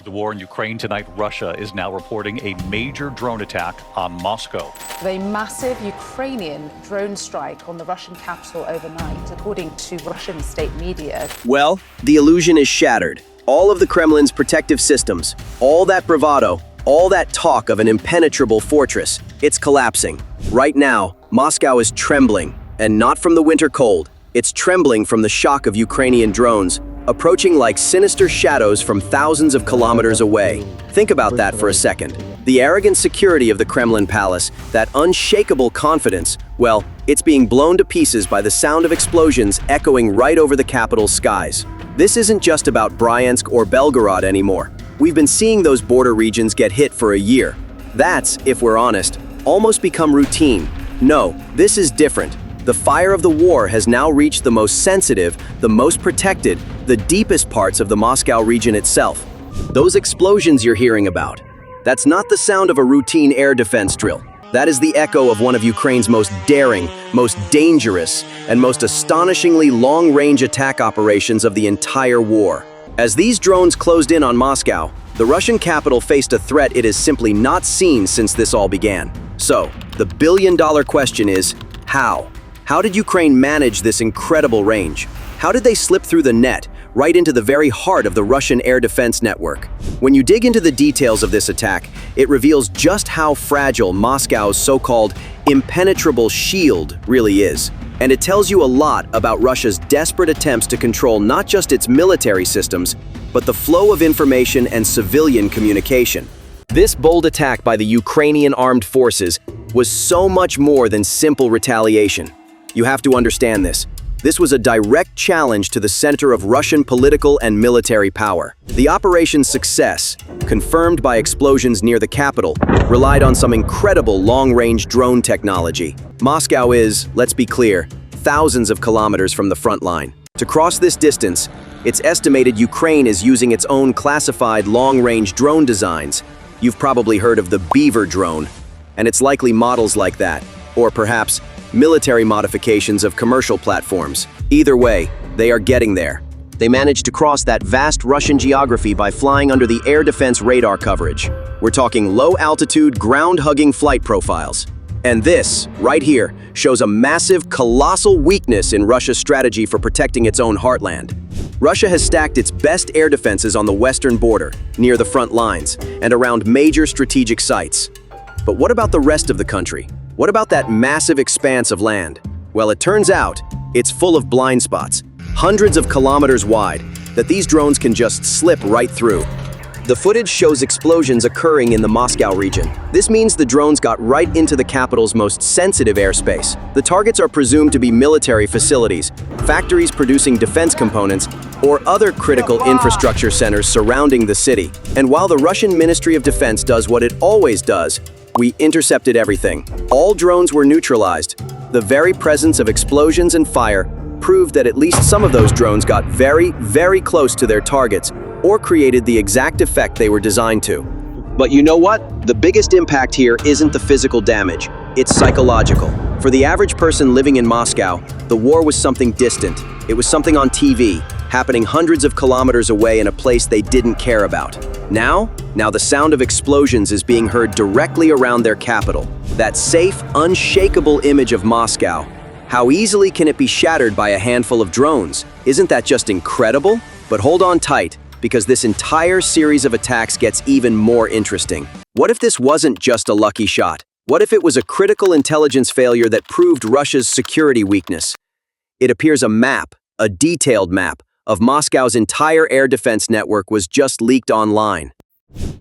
the war in Ukraine tonight, Russia is now reporting a major drone attack on Moscow. A massive Ukrainian drone strike on the Russian capital overnight, according to Russian state media. Well, the illusion is shattered. All of the Kremlin's protective systems, all that bravado, all that talk of an impenetrable fortress, it's collapsing. Right now, Moscow is trembling, and not from the winter cold. It's trembling from the shock of Ukrainian drones, approaching like sinister shadows from thousands of kilometers away. Think about that for a second. The arrogant security of the Kremlin palace, that unshakable confidence, well, it's being blown to pieces by the sound of explosions echoing right over the capital's skies. This isn't just about Bryansk or Belgorod anymore. We've been seeing those border regions get hit for a year. That's, if we're honest, almost become routine. No, this is different. The fire of the war has now reached the most sensitive, the most protected, the deepest parts of the Moscow region itself. Those explosions you're hearing about, that's not the sound of a routine air defense drill. That is the echo of one of Ukraine's most daring, most dangerous, and most astonishingly long-range attack operations of the entire war. As these drones closed in on Moscow, the Russian capital faced a threat it has simply not seen since this all began. So, the billion-dollar question is, how? How did Ukraine manage this incredible range? How did they slip through the net, right into the very heart of the Russian air defense network? When you dig into the details of this attack, it reveals just how fragile Moscow's so-called impenetrable shield really is. And it tells you a lot about Russia's desperate attempts to control not just its military systems, but the flow of information and civilian communication. This bold attack by the Ukrainian armed forces was so much more than simple retaliation. You have to understand this. This was a direct challenge to the center of Russian political and military power. The operation's success, confirmed by explosions near the capital, relied on some incredible long-range drone technology. Moscow is, let's be clear, thousands of kilometers from the front line. To cross this distance, it's estimated Ukraine is using its own classified long-range drone designs. You've probably heard of the Beaver drone, and it's likely models like that, or perhaps military modifications of commercial platforms. Either way, they are getting there. They managed to cross that vast Russian geography by flying under the air defense radar coverage. We're talking low-altitude, ground-hugging flight profiles. And this, right here, shows a massive, colossal weakness in Russia's strategy for protecting its own heartland. Russia has stacked its best air defenses on the western border, near the front lines, and around major strategic sites. But what about the rest of the country? What about that massive expanse of land? Well, it turns out it's full of blind spots, hundreds of kilometers wide, that these drones can just slip right through. The footage shows explosions occurring in the Moscow region. This means the drones got right into the capital's most sensitive airspace. The targets are presumed to be military facilities, factories producing defense components, or other critical infrastructure centers surrounding the city. And while the Russian Ministry of Defense does what it always does, we intercepted everything. All drones were neutralized. The very presence of explosions and fire proved that at least some of those drones got very, very close to their targets or created the exact effect they were designed to. But you know what? The biggest impact here isn't the physical damage, it's psychological. For the average person living in Moscow, the war was something distant. It was something on TV, happening hundreds of kilometers away in a place they didn't care about. Now the sound of explosions is being heard directly around their capital. That safe, unshakable image of Moscow. How easily can it be shattered by a handful of drones? Isn't that just incredible? But hold on tight, because this entire series of attacks gets even more interesting. What if this wasn't just a lucky shot? What if it was a critical intelligence failure that proved Russia's security weakness? It appears a map, a detailed map, of Moscow's entire air defense network was just leaked online.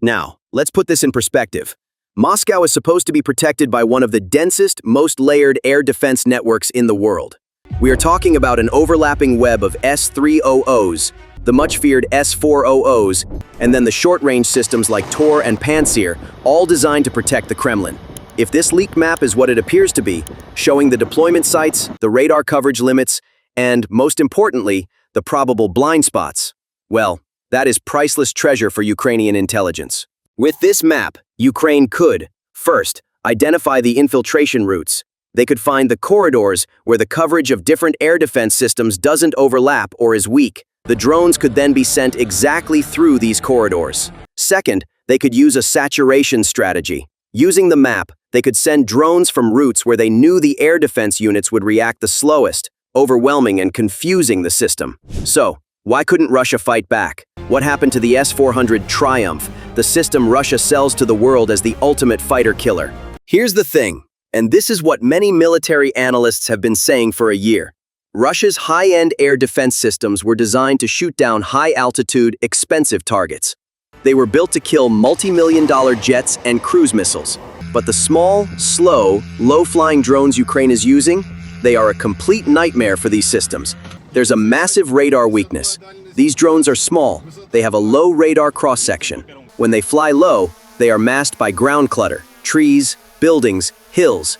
Now, let's put this in perspective. Moscow is supposed to be protected by one of the densest, most layered air defense networks in the world. We are talking about an overlapping web of S-300s, the much-feared S-400s, and then the short-range systems like Tor and Pantsir, all designed to protect the Kremlin. If this leaked map is what it appears to be, showing the deployment sites, the radar coverage limits, and, most importantly, the probable blind spots, well, that is priceless treasure for Ukrainian intelligence. With this map, Ukraine could, first, identify the infiltration routes. They could find the corridors where the coverage of different air defense systems doesn't overlap or is weak. The drones could then be sent exactly through these corridors. second, they could use a saturation strategy. Using the map, they could send drones from routes where they knew the air defense units would react the slowest, overwhelming and confusing the system. So, why couldn't Russia fight back? What happened to the S-400 Triumph, the system Russia sells to the world as the ultimate fighter killer? Here's the thing, and this is what many military analysts have been saying for a year. Russia's high-end air defense systems were designed to shoot down high-altitude, expensive targets. They were built to kill multi-million-dollar jets and cruise missiles. But the small, slow, low-flying drones Ukraine is using, they are a complete nightmare for these systems. There's a massive radar weakness. These drones are small. They have a low radar cross-section. When they fly low, they are masked by ground clutter, trees, buildings, hills.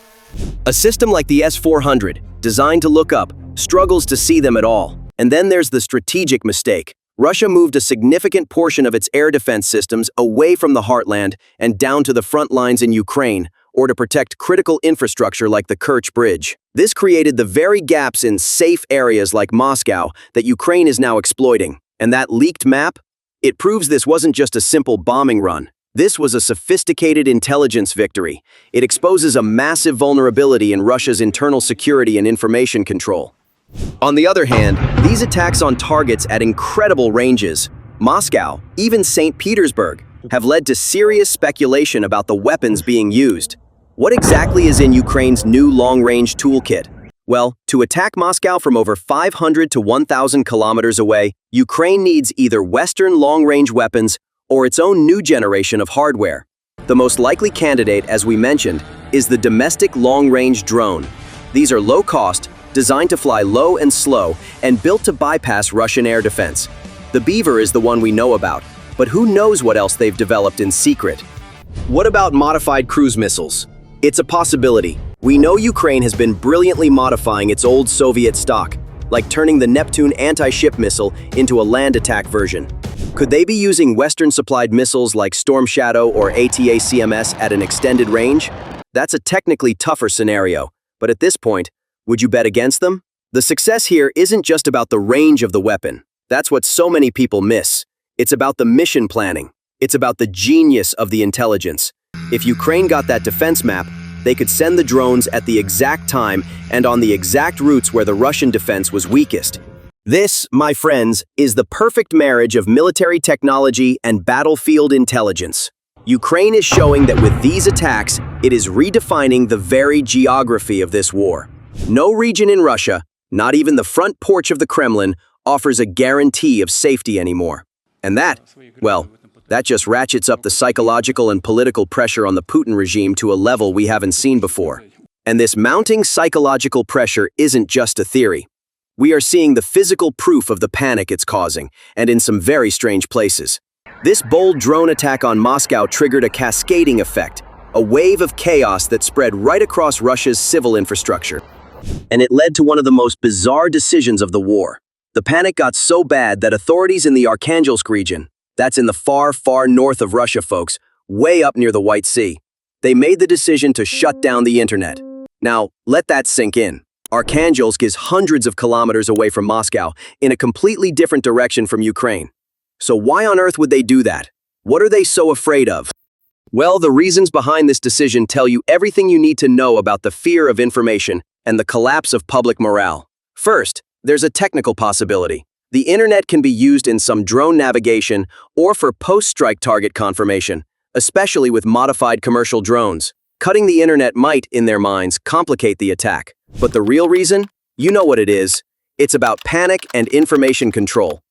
A system like the S-400, designed to look up, struggles to see them at all. And then there's the strategic mistake. Russia moved a significant portion of its air defense systems away from the heartland and down to the front lines in Ukraine, or to protect critical infrastructure like the Kerch Bridge. This created the very gaps in safe areas like Moscow that Ukraine is now exploiting. And that leaked map? It proves this wasn't just a simple bombing run. This was a sophisticated intelligence victory. It exposes a massive vulnerability in Russia's internal security and information control. On the other hand, these attacks on targets at incredible ranges, Moscow, even St. Petersburg, have led to serious speculation about the weapons being used. What exactly is in Ukraine's new long-range toolkit? Well, to attack Moscow from over 500 to 1,000 kilometers away, Ukraine needs either Western long-range weapons or its own new generation of hardware. The most likely candidate, as we mentioned, is the domestic long-range drone. These are low-cost, designed to fly low and slow, and built to bypass Russian air defense. The Beaver is the one we know about, but who knows what else they've developed in secret? What about modified cruise missiles? It's a possibility. We know Ukraine has been brilliantly modifying its old Soviet stock, like turning the Neptune anti-ship missile into a land attack version. Could they be using Western-supplied missiles like Storm Shadow or ATACMS at an extended range? That's a technically tougher scenario, but at this point, would you bet against them? The success here isn't just about the range of the weapon. That's what so many people miss. It's about the mission planning. It's about the genius of the intelligence. If Ukraine got that defense map, they could send the drones at the exact time and on the exact routes where the Russian defense was weakest. This, my friends, is the perfect marriage of military technology and battlefield intelligence. Ukraine is showing that with these attacks, it is redefining the very geography of this war. No region in Russia, not even the front porch of the Kremlin, offers a guarantee of safety anymore. And that, well, that just ratchets up the psychological and political pressure on the Putin regime to a level we haven't seen before. And this mounting psychological pressure isn't just a theory. We are seeing the physical proof of the panic it's causing, and in some very strange places. This bold drone attack on Moscow triggered a cascading effect, a wave of chaos that spread right across Russia's civil infrastructure. And it led to one of the most bizarre decisions of the war. The panic got so bad that authorities in the Arkhangelsk region, that's in the far, far north of Russia, folks, way up near the White Sea, they made the decision to shut down the internet. Now, let that sink in. Arkhangelsk is hundreds of kilometers away from Moscow, in a completely different direction from Ukraine. So why on earth would they do that? What are they so afraid of? Well, the reasons behind this decision tell you everything you need to know about the fear of information and the collapse of public morale. First, there's a technical possibility. The internet can be used in some drone navigation or for post-strike target confirmation, especially with modified commercial drones. Cutting the internet might, in their minds, complicate the attack. But the real reason? You know what it is. It's about panic and information control.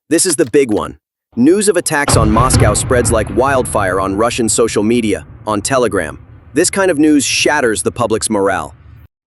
This is the big one. News of attacks on Moscow spreads like wildfire on Russian social media, on Telegram. This kind of news shatters the public's morale.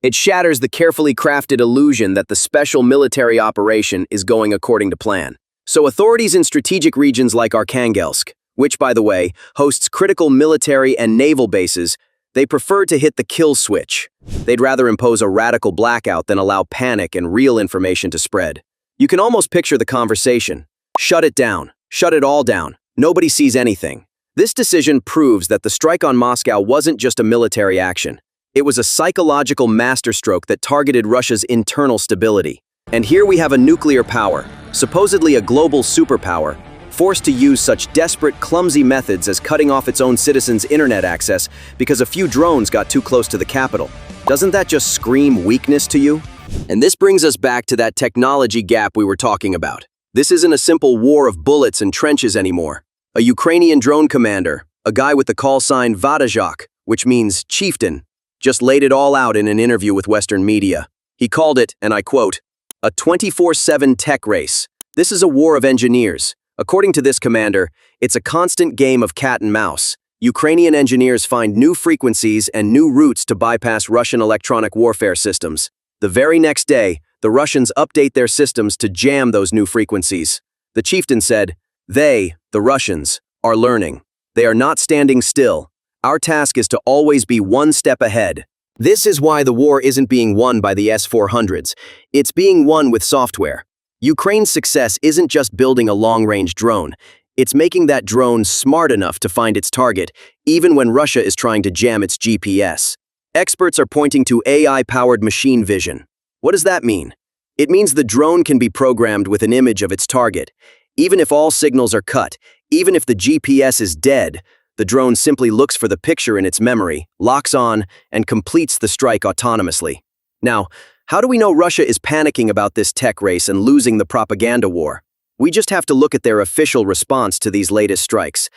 It shatters the carefully crafted illusion that the special military operation is going according to plan. So authorities in strategic regions like Arkhangelsk, which, by the way, hosts critical military and naval bases, they prefer to hit the kill switch. They'd rather impose a radical blackout than allow panic and real information to spread. You can almost picture the conversation. Shut it down. Shut it all down. Nobody sees anything. This decision proves that the strike on Moscow wasn't just a military action. It was a psychological masterstroke that targeted Russia's internal stability. And here we have a nuclear power, supposedly a global superpower, forced to use such desperate, clumsy methods as cutting off its own citizens' internet access because a few drones got too close to the capital. Doesn't that just scream weakness to you? And this brings us back to that technology gap we were talking about. This isn't a simple war of bullets and trenches anymore. A Ukrainian drone commander, a guy with the call sign Vadajak, which means chieftain, just laid it all out in an interview with Western media. He called it, and I quote, a 24/7 tech race. This is a war of engineers. According to this commander, it's a constant game of cat and mouse. Ukrainian engineers find new frequencies and new routes to bypass Russian electronic warfare systems. The very next day, the Russians update their systems to jam those new frequencies. The chieftain said, they, the Russians, are learning. They are not standing still. Our task is to always be one step ahead. This is why the war isn't being won by the S-400s. It's being won with software. Ukraine's success isn't just building a long-range drone. It's making that drone smart enough to find its target, even when Russia is trying to jam its GPS. Experts are pointing to AI-powered machine vision. What does that mean? It means the drone can be programmed with an image of its target. Even if all signals are cut, even if the GPS is dead, the drone simply looks for the picture in its memory, locks on, and completes the strike autonomously. Now, how do we know Russia is panicking about this tech race and losing the propaganda war? We just have to look at their official response to these latest strikes.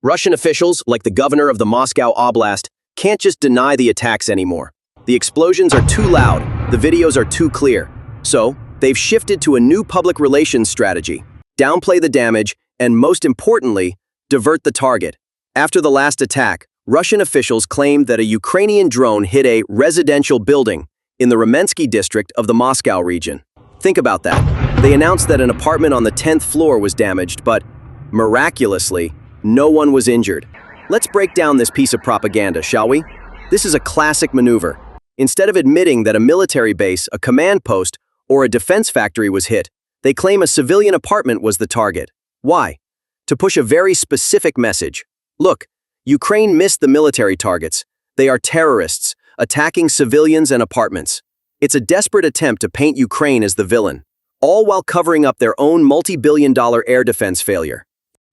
Russian officials, like the governor of the Moscow Oblast, can't just deny the attacks anymore. The explosions are too loud, the videos are too clear. So, they've shifted to a new public relations strategy. Downplay the damage, and most importantly, divert the target. After the last attack, Russian officials claimed that a Ukrainian drone hit a residential building in the Remensky district of the Moscow region. Think about that. They announced that an apartment on the 10th floor was damaged, but miraculously, no one was injured. Let's break down this piece of propaganda, shall we? This is a classic maneuver. Instead of admitting that a military base, a command post, or a defense factory was hit, they claim a civilian apartment was the target. Why? To push a very specific message. Look, Ukraine missed the military targets. They are terrorists, attacking civilians and apartments. It's a desperate attempt to paint Ukraine as the villain, all while covering up their own multi-billion-dollar air defense failure.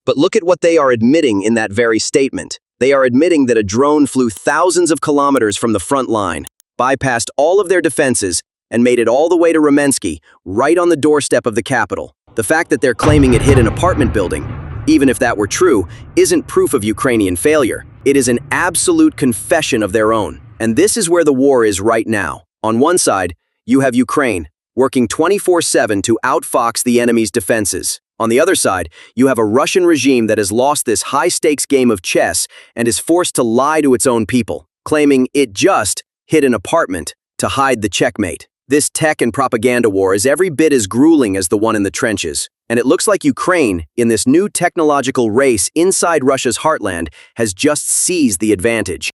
But look at what they are admitting in that very statement. They are admitting that a drone flew thousands of kilometers from the front line, bypassed all of their defenses, and made it all the way to Remensky, right on the doorstep of the capital. The fact that they're claiming it hit an apartment building, even if that were true, isn't proof of Ukrainian failure. It is an absolute confession of their own. And this is where the war is right now. On one side, you have Ukraine, working 24/7 to outfox the enemy's defenses. On the other side, you have a Russian regime that has lost this high-stakes game of chess and is forced to lie to its own people, claiming it just hit an apartment to hide the checkmate. This tech and propaganda war is every bit as grueling as the one in the trenches. And it looks like Ukraine, in this new technological race inside Russia's heartland, has just seized the advantage.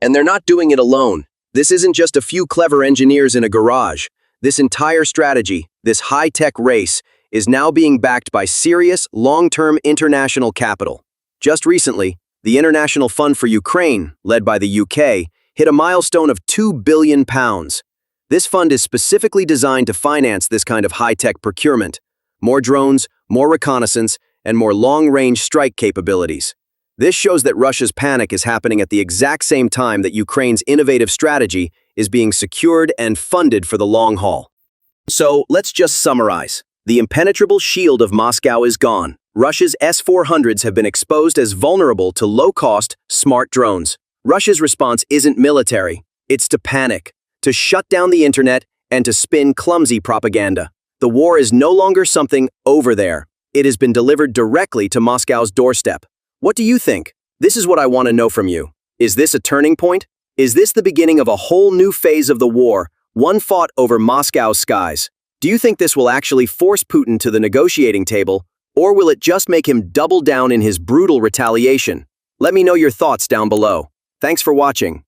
And they're not doing it alone. This isn't just a few clever engineers in a garage. This entire strategy, this high-tech race, is now being backed by serious, long-term international capital. Just recently, the International Fund for Ukraine, led by the UK, hit a milestone of £2 billion. This fund is specifically designed to finance this kind of high-tech procurement. More drones, more reconnaissance, and more long-range strike capabilities. This shows that Russia's panic is happening at the exact same time that Ukraine's innovative strategy is being secured and funded for the long haul. So, let's just summarize. The impenetrable shield of Moscow is gone. Russia's S-400s have been exposed as vulnerable to low-cost, smart drones. Russia's response isn't military. It's to panic, to shut down the internet, and to spin clumsy propaganda. The war is no longer something over there. It has been delivered directly to Moscow's doorstep. What do you think? This is what I want to know from you. Is this a turning point? Is this the beginning of a whole new phase of the war, one fought over Moscow's skies? Do you think this will actually force Putin to the negotiating table, or will it just make him double down in his brutal retaliation? Let me know your thoughts down below. Thanks for watching.